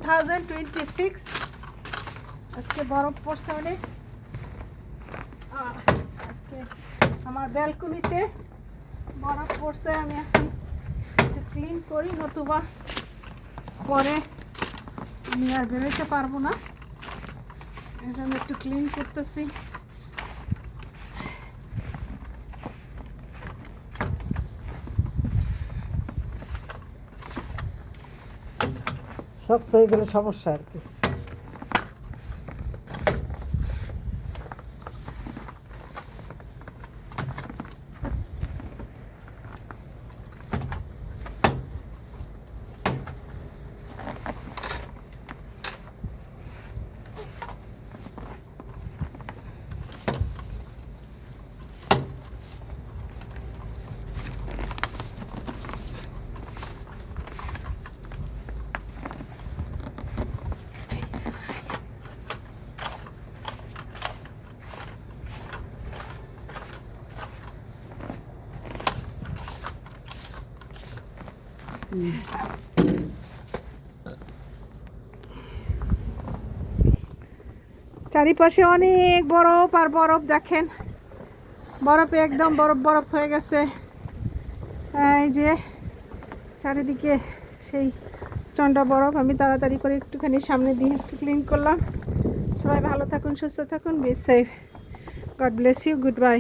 2026 আজকে বরফ পড়ছে অনেক। আজকে আমার ব্যালকনিতে বরফ পড়ছে। আমি এখন একটু ক্লিন করি, নতুবা পরে আমি আর বেরোতে পারবো না। এই জন্য একটু ক্লিন করতেছি। শক্ত হয়ে গেলে সমস্যা আর কি। চারিপাশে অনেক বরফ আর বরফ, দেখেন বরফে একদম বরফ বরফ হয়ে গেছে। এই যে চারিদিকে সেই প্রচণ্ড বরফ। আমি তাড়াতাড়ি করে একটুখানি সামনে দিয়ে একটু ক্লিন করলাম। সবাই ভালো থাকুন, সুস্থ থাকুন, be safe. God bless you, good by.